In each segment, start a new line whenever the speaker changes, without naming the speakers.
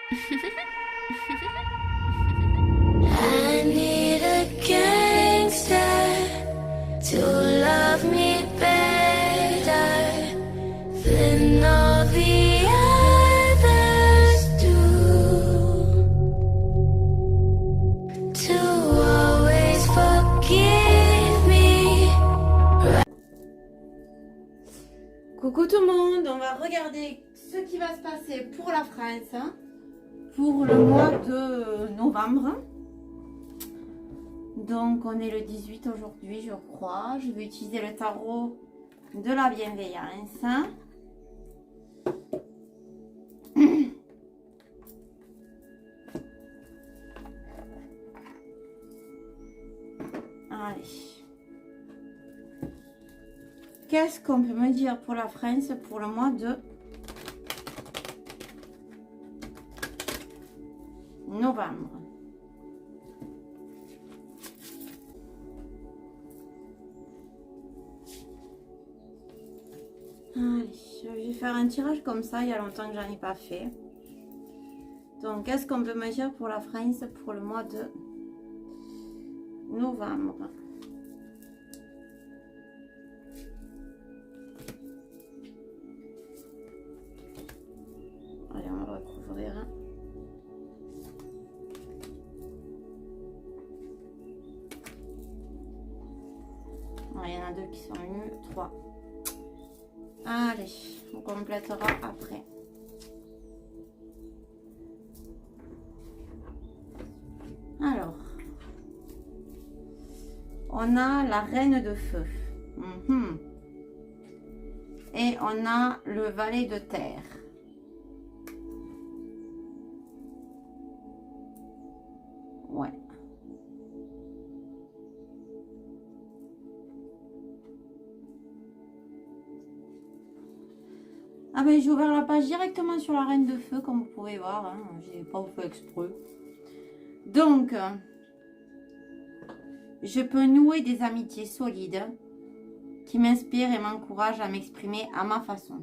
I need a gangster to love me better than all the others do. To always forgive me.
Coucou tout le monde, on va regarder ce qui va se passer pour la France hein, pour le mois de novembre. Donc on est le 18 aujourd'hui je crois. Je vais utiliser le tarot de la bienveillance. Allez. Qu'est-ce qu'on peut me dire pour la France pour le mois de novembre? Allez, je vais faire un tirage comme ça, il y a longtemps que j'en ai pas fait. Donc, qu'est-ce qu'on peut me dire pour la France pour le mois de novembre? Allez, on va recouvrir. Il y en a deux qui sont venus, 3. Allez, on complétera après. Alors, on a la reine de feu. Et on a le valet de terre. Ouais. Ah ben j'ai ouvert la page directement sur la reine de feu comme vous pouvez voir. Hein. J'ai pas fait exprès. Donc, je peux nouer des amitiés solides qui m'inspirent et m'encouragent à m'exprimer à ma façon.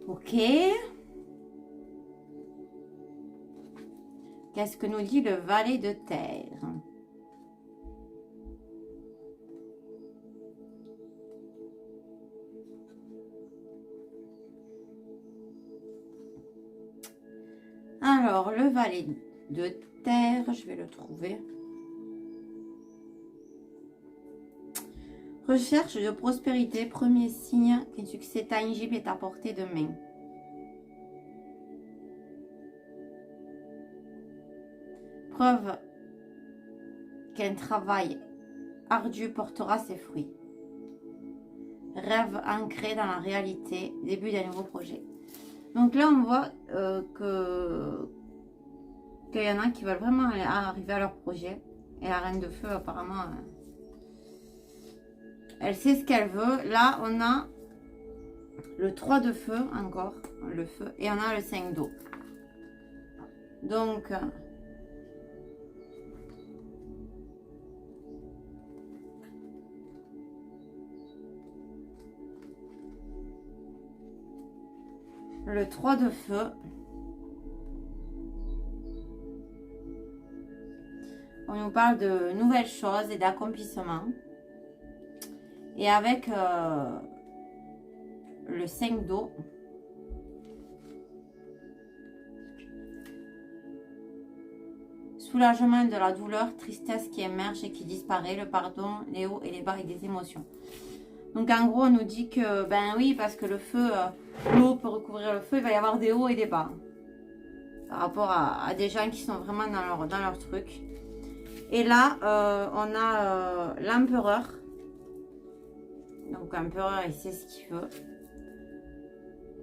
Ok. Qu'est-ce que nous dit le valet de terre? Alors, le valet de terre, je vais le trouver. Recherche de prospérité, premier signe qu'un succès tangible est à portée de main. Preuve qu'un travail ardu portera ses fruits. Rêve ancré dans la réalité, début d'un nouveau projet. Donc là, on voit qu'il y en a qui veulent vraiment arriver à leur projet. Et la reine de feu, apparemment, elle sait ce qu'elle veut. Là, on a le 3 de feu, encore, le feu. Et on a le 5 d'eau. Donc, le 3 de feu. On nous parle de nouvelles choses et d'accomplissements. Et avec le 5 d'eau. Soulagement de la douleur, tristesse qui émerge et qui disparaît, le pardon, les hauts et les bas et des émotions. Donc en gros, on nous dit que, ben oui, parce que le feu, l'eau peut recouvrir le feu, il va y avoir des hauts et des bas. Par rapport à des gens qui sont vraiment dans leur truc. Et là, on a l'empereur. Donc l'empereur, il sait ce qu'il veut.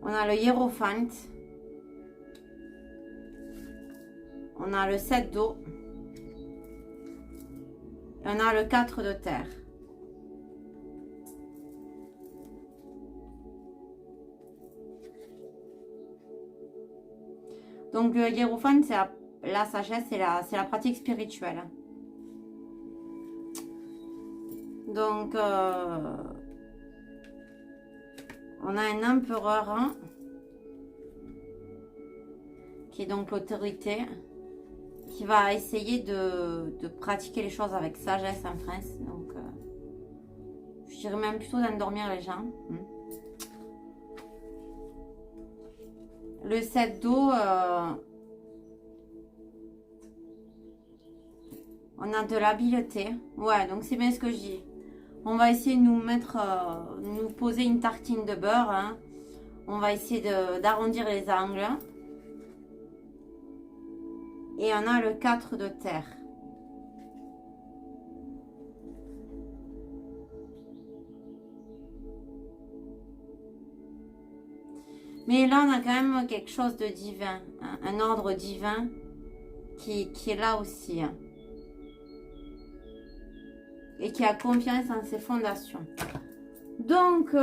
On a le hiérophante. On a le 7 d'eau. Et on a le 4 de terre. Donc le hiérophante, c'est la sagesse, c'est la pratique spirituelle. Donc, on a un empereur. Hein. qui est donc l'autorité, qui va essayer de pratiquer les choses avec sagesse en France. Donc, je dirais même plutôt d'endormir les gens. Le 7 d'eau, on a de l'habileté. Ouais, donc c'est bien ce que je dis. On va essayer de nous mettre, nous poser une tartine de beurre. Hein. On va essayer d'arrondir les angles. Et on a le 4 de terre. Mais là, on a quand même quelque chose de divin. Hein, un ordre divin qui est là aussi. Hein, et qui a confiance en ses fondations. Donc, ouais,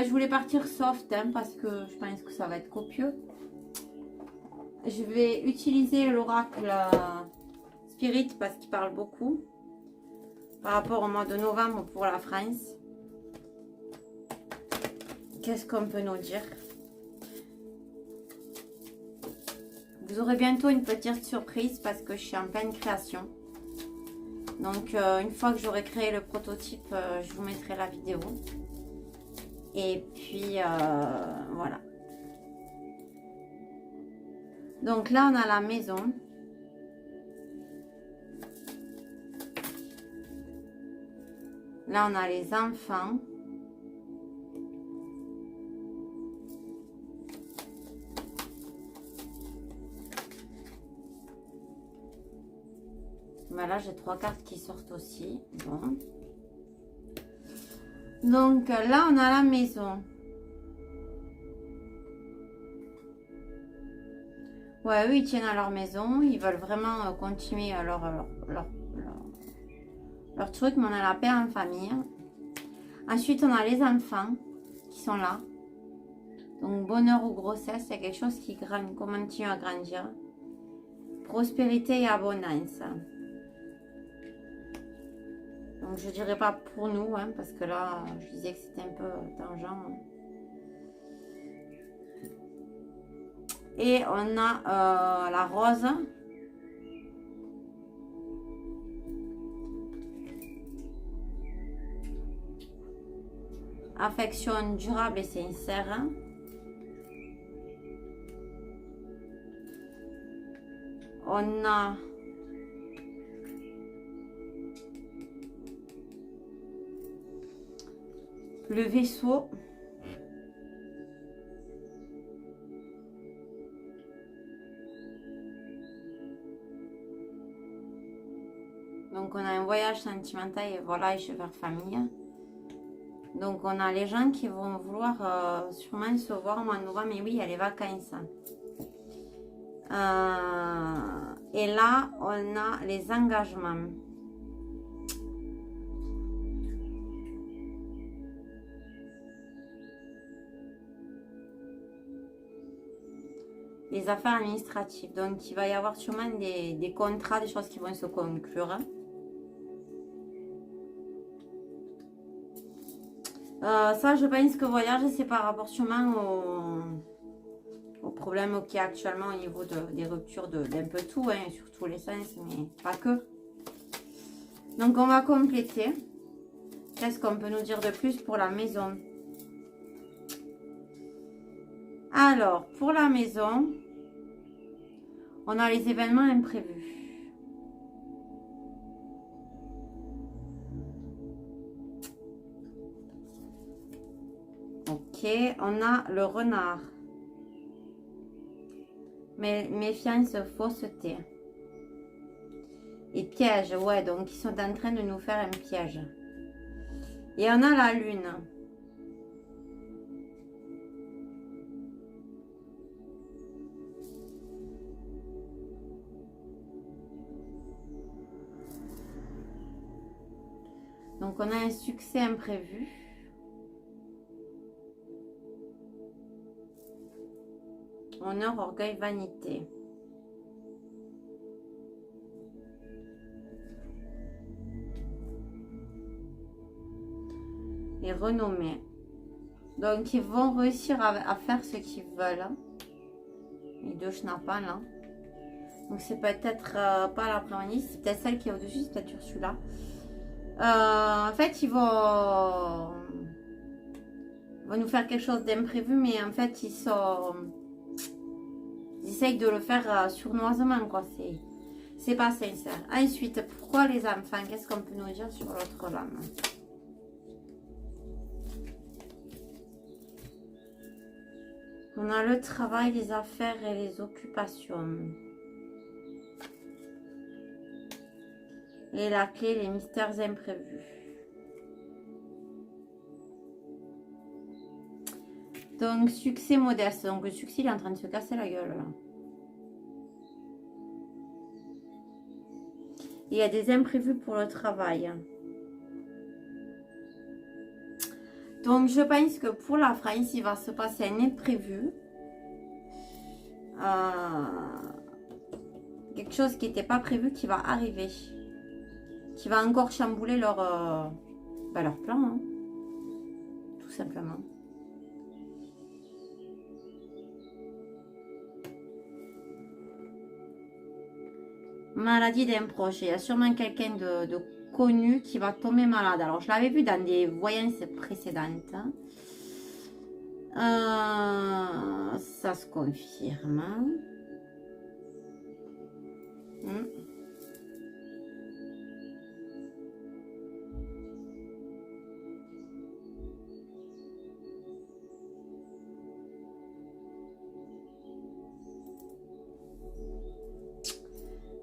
je voulais partir soft, hein, parce que je pense que ça va être copieux. Je vais utiliser l'oracle Spirit parce qu'il parle beaucoup par rapport au mois de novembre pour la France. Qu'est-ce qu'on peut nous dire? Vous aurez bientôt une petite surprise parce que je suis en pleine création. Donc, une fois que j'aurai créé le prototype, je vous mettrai la vidéo. Et puis, voilà. Donc là, on a la maison. Là, on a les enfants. Voilà, j'ai 3 cartes qui sortent aussi. Bon. Donc là, on a la maison. Ouais, eux, ils tiennent à leur maison. Ils veulent vraiment continuer leur truc, mais on a la paix en famille. Ensuite, on a les enfants qui sont là. Donc, bonheur ou grossesse, il y a quelque chose qui continue à grandir. Prospérité et abondance. Donc, je dirais pas pour nous, hein, parce que là, je disais que c'était un peu tangent. Et on a la rose. Affection durable et sincère. On a le vaisseau. Donc on a un voyage sentimental et voilà, je vais vers famille. Donc on a les gens qui vont vouloir sûrement se voir au mois de novembre, mais oui, il y a les vacances. Et là, on a les engagements. Les affaires administratives. Donc, il va y avoir sûrement des contrats, des choses qui vont se conclure. Ça, je pense que voyager, c'est par rapport sûrement aux problèmes qu'il y a actuellement au niveau des ruptures d'un peu tout, hein, sur tous les sens, mais pas que. Donc, on va compléter. Qu'est-ce qu'on peut nous dire de plus pour la maison? Alors, pour la maison, on a les événements imprévus. Ok, on a le renard. Mais méfiance, fausseté. Et piège, ouais, donc ils sont en train de nous faire un piège. Et on a la lune. Donc on a un succès imprévu. Honneur, orgueil, vanité. Et renommée. Donc, ils vont réussir à faire ce qu'ils veulent. Les deux schnappants, là. Donc, c'est peut-être pas la prévenisse, c'est peut-être celle qui est au-dessus, c'est peut-être Ursula. En fait, ils vont nous faire quelque chose d'imprévu, mais en fait, ils essayent de le faire sournoisement, quoi. C'est pas sincère. Ensuite, pourquoi les enfants? Qu'est-ce qu'on peut nous dire sur l'autre lame? On a le travail, les affaires et les occupations. Et la clé, les mystères imprévus. Donc, succès modeste. Donc, le succès, il est en train de se casser la gueule, là. Il y a des imprévus pour le travail. Donc, je pense que pour la France, il va se passer un imprévu. Quelque chose qui n'était pas prévu qui va arriver. Qui va encore chambouler leur plan. Hein. Tout simplement. Maladie d'un proche. Il y a sûrement quelqu'un de connu qui va tomber malade. Alors, je l'avais vu dans des voyances précédentes. Ça se confirme.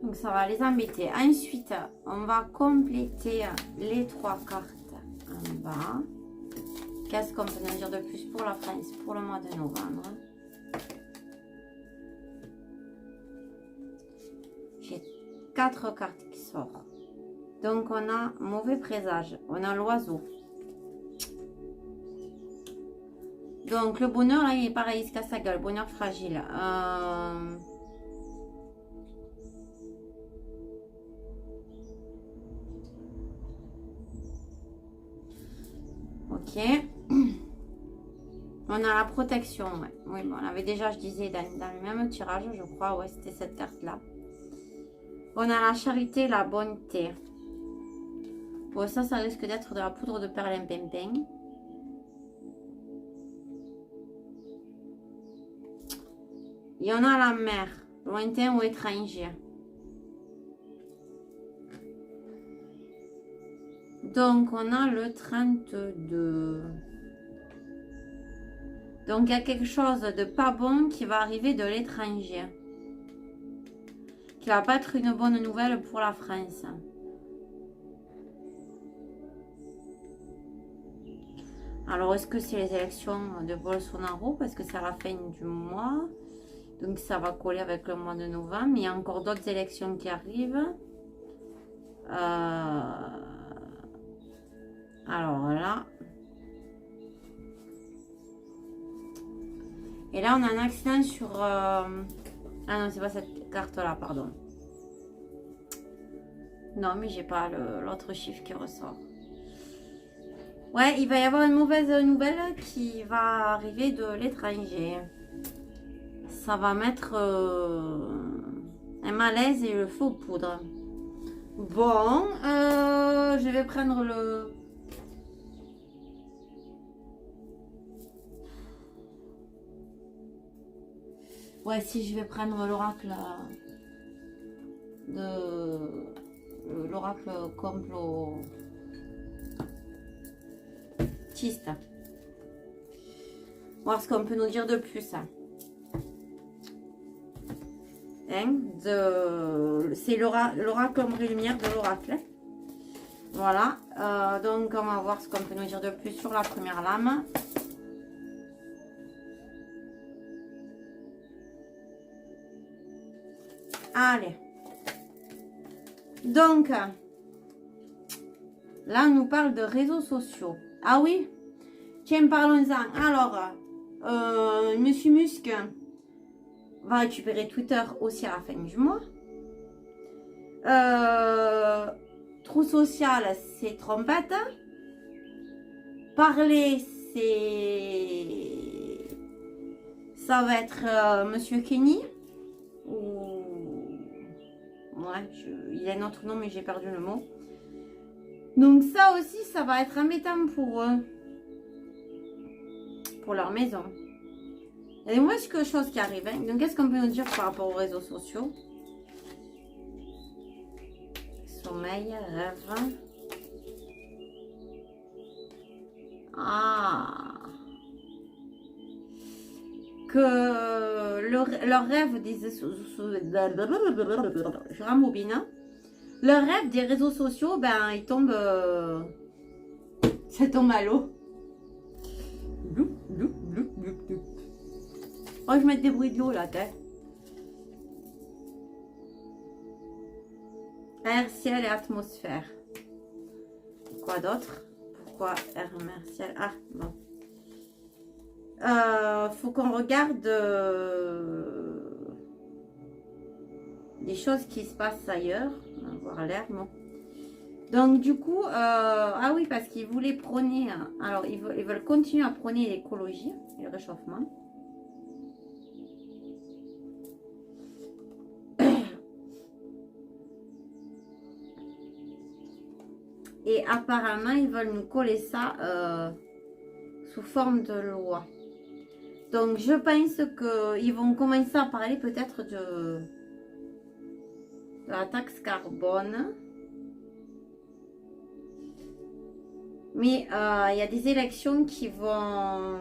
Donc ça va les embêter. Ensuite, on va compléter les 3 cartes en bas. Qu'est-ce qu'on peut nous dire de plus pour la France pour le mois de novembre? J'ai 4 cartes qui sortent. Donc on a mauvais présage. On a l'oiseau. Donc le bonheur, là, il est pareil, il se casse la gueule. Bonheur fragile. Ok. On a la protection, ouais. Oui, bon, on avait déjà, je disais, dans le même tirage, je crois. Ouais, c'était cette carte-là. On a la charité, la bonté. Bon, ça risque d'être de la poudre de perlimpinpin. Il y en a la mer, lointain ou étranger. Donc, on a le 32. Donc, il y a quelque chose de pas bon qui va arriver de l'étranger. Qui va pas être une bonne nouvelle pour la France. Alors, est-ce que c'est les élections de Bolsonaro? Parce que c'est à la fin du mois. Donc, ça va coller avec le mois de novembre. Il y a encore d'autres élections qui arrivent. Alors là. Et là, on a un accident sur... Ah non, c'est pas cette carte-là, pardon. Non, mais j'ai pas l'autre chiffre qui ressort. Ouais, il va y avoir une mauvaise nouvelle qui va arriver de l'étranger. Ça va mettre un malaise et le feu aux poudres. Bon, je vais prendre le... Ouais, si je vais prendre l'oracle l'oracle complotiste. Voir ce qu'on peut nous dire de plus. Hein, c'est l'oracle ombre et lumière de l'oracle. Voilà. Donc on va voir ce qu'on peut nous dire de plus sur la première lame. Allez. Donc, là, on nous parle de réseaux sociaux. Ah oui? Tiens, parlons-en. Alors, Monsieur Musk va récupérer Twitter aussi à la fin du mois. Trou social, c'est trompette. Parler, c'est Ça va être Monsieur Kenny. Ou... Ouais, il a un autre nom, mais j'ai perdu le mot. Donc ça aussi, ça va être embêtant pour eux. Pour leur maison. Il y a des mauvaises choses qui arrivent. Hein. Donc qu'est-ce qu'on peut nous dire par rapport aux réseaux sociaux? Sommeil, rêve. Ah. Que leur rêve des... Je rembobine. Hein. Leur rêve des réseaux sociaux, ben, il tombe... ça tombe à l'eau. Oh, je mets des bruits de l'eau là, t'es. Air, ciel et atmosphère. Quoi d'autre? Pourquoi air, mer, ciel? Ah, bon. Faut qu'on regarde des choses qui se passent ailleurs. On va voir l'air, bon. Donc du coup, ah oui, parce qu'ils voulaient prôner, alors ils veulent continuer à prôner l'écologie et le réchauffement. Et apparemment, ils veulent nous coller ça sous forme de loi. Donc je pense qu'ils vont commencer à parler peut-être de la taxe carbone. Mais il y a des élections qui vont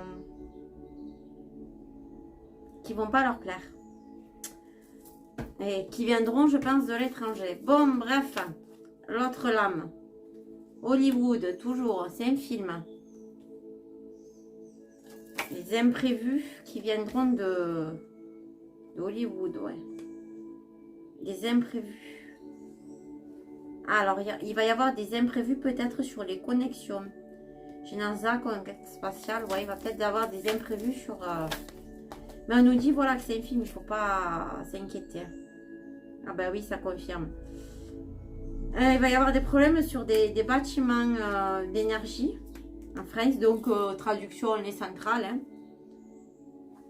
pas leur plaire. Et qui viendront, je pense, de l'étranger. Bon, bref. L'autre lame. Hollywood, toujours. C'est un film. Les imprévus qui viendront de Hollywood, ouais. Les imprévus. Alors, il va y avoir des imprévus peut-être sur les connexions. Chez NASA, conquête spatiale, ouais, il va peut-être y avoir des imprévus sur... Mais on nous dit, voilà, que c'est un film, il ne faut pas s'inquiéter. Ah ben oui, ça confirme. Il va y avoir des problèmes sur des bâtiments d'énergie en France. Donc, traduction, les centrales. Hein.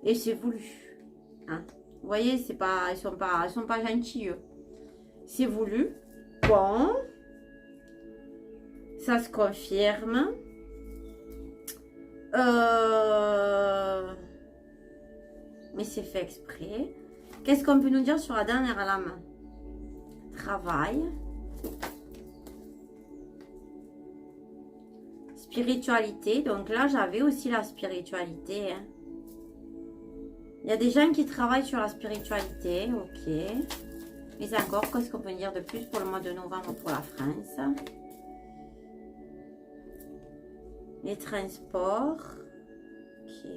Et c'est voulu. Hein. Vous voyez, c'est pas, ils sont pas gentils, eux. C'est voulu. Bon. Ça se confirme. Mais c'est fait exprès. Qu'est-ce qu'on peut nous dire sur la dernière lame? Travail. Spiritualité. Donc là, j'avais aussi la spiritualité. Hein. Il y a des gens qui travaillent sur la spiritualité. Ok. Mais encore, qu'est-ce qu'on peut dire de plus pour le mois de novembre pour la France? Les transports. Ok.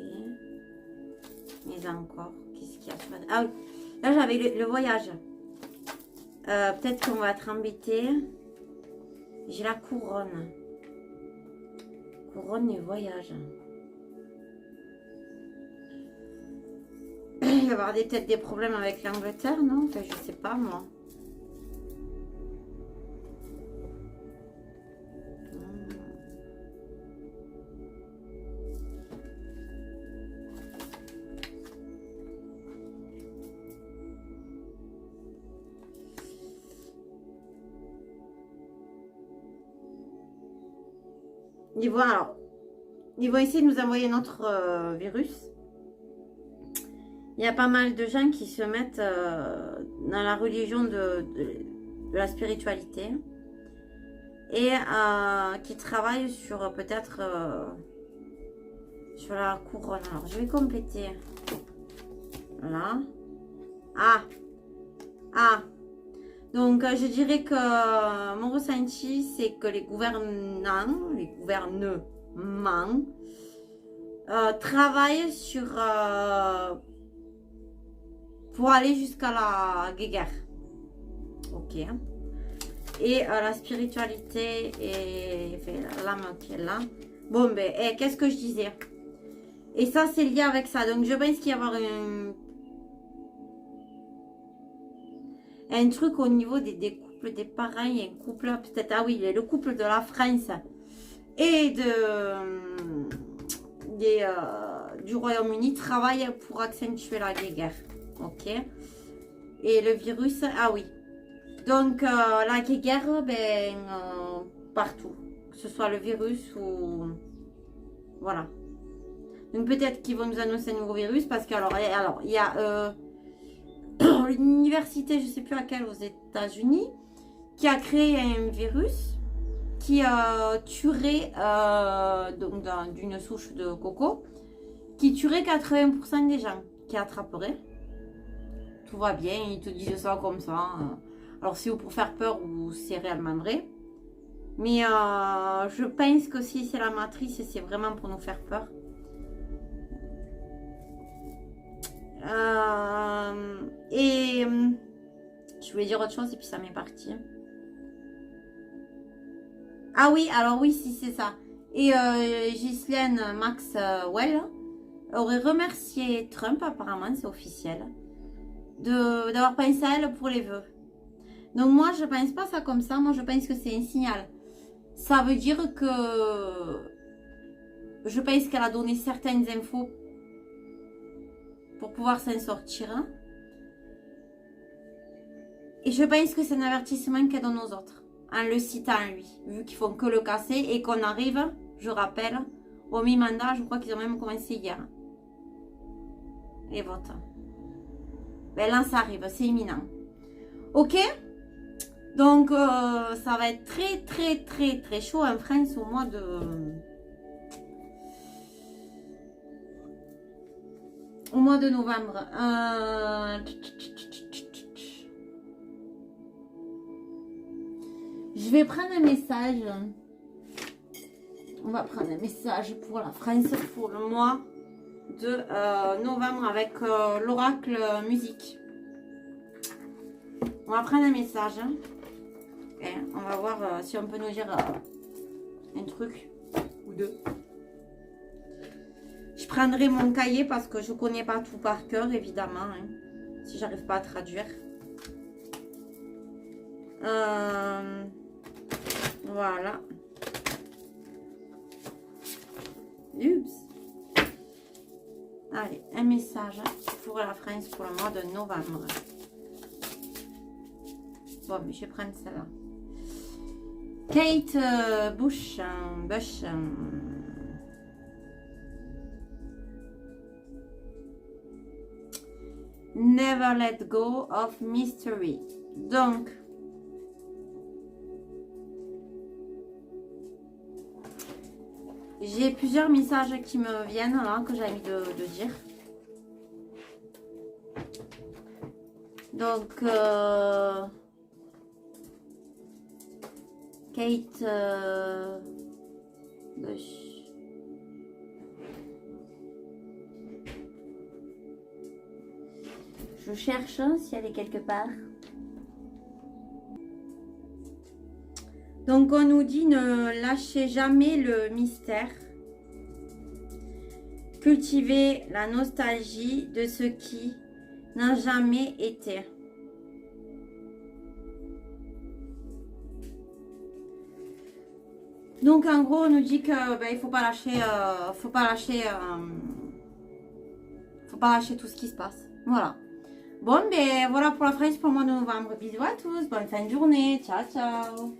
Mais encore, qu'est-ce qu'il y a? Ah oui, là j'avais le voyage. Peut-être qu'on va être embêté. J'ai la couronne. Couronne et voyage. Il va y avoir peut-être des problèmes avec l'Angleterre, non? Enfin, je sais pas moi. Ils vont essayer de nous envoyer notre virus. Il y a pas mal de gens qui se mettent dans la religion de la spiritualité et qui travaillent sur peut-être sur la couronne. Alors, je vais compléter. Voilà. Ah. Donc, je dirais que mon ressenti, c'est que les gouvernements travaillent sur... pour aller jusqu'à la guéguerre. Ok. Et la spiritualité et l'âme qui est là. Bon, ben, qu'est-ce que je disais? Et ça, c'est lié avec ça. Donc, je pense qu'il y a avoir un truc au niveau des couples, des parents. Il y a un couple, peut-être, ah oui, le couple de la France et du Royaume-Uni travaillent pour accentuer la guerre. Ok. Et le virus, ah oui. Donc la guerre, ben, partout. Que ce soit le virus ou... Voilà. Donc peut-être qu'ils vont nous annoncer un nouveau virus parce que alors il y a une université, je ne sais plus laquelle, aux États-Unis, qui a créé un virus qui tuerait donc d'une souche de coco, qui tuerait 80% des gens qui attraperaient. Tout va bien, ils te disent ça comme ça. Alors c'est pour faire peur ou c'est réellement vrai. Mais je pense que si c'est la matrice, c'est vraiment pour nous faire peur. Je voulais dire autre chose et puis ça m'est parti. Ah oui, alors oui, si c'est ça. Et Ghislaine Maxwell aurait remercié Trump, apparemment, c'est officiel, d'avoir pensé à elle pour les vœux. Donc moi, je pense pas ça comme ça. Moi, je pense que c'est un signal. Ça veut dire que je pense qu'elle a donné certaines infos pour pouvoir s'en sortir. Hein. Et je pense que c'est un avertissement qu'elle donne aux autres, en le citant lui, vu qu'ils font que le casser et qu'on arrive, je rappelle, au mi-mandat, je crois qu'ils ont même commencé hier. Les votes. Ben là, ça arrive, c'est imminent. Ok? Donc, ça va être très, très, très, très chaud en France au mois de... Au mois de novembre. Je vais prendre un message. On va prendre un message pour la France pour le mois de novembre avec l'oracle musique. On va prendre un message. Et on va voir si on peut nous dire un truc ou deux. Je prendrai mon cahier parce que je ne connais pas tout par cœur, évidemment. Hein, si j'arrive pas à traduire. Voilà. Oups. Allez, un message pour la France pour le mois de novembre. Bon, mais je vais prendre celle-là. Kate Bush. Never let go of mystery. Donc, j'ai plusieurs messages qui me viennent là, que j'ai envie de dire. Donc, Kate Bush. Je cherche si elle est quelque part. Donc on nous dit ne lâchez jamais le mystère. Cultivez la nostalgie de ce qui n'a jamais été. Donc en gros on nous dit que il faut pas lâcher tout ce qui se passe. Voilà. Bon, ben voilà pour la France pour le mois de novembre. Bisous à tous, bonne fin de journée. Ciao, ciao.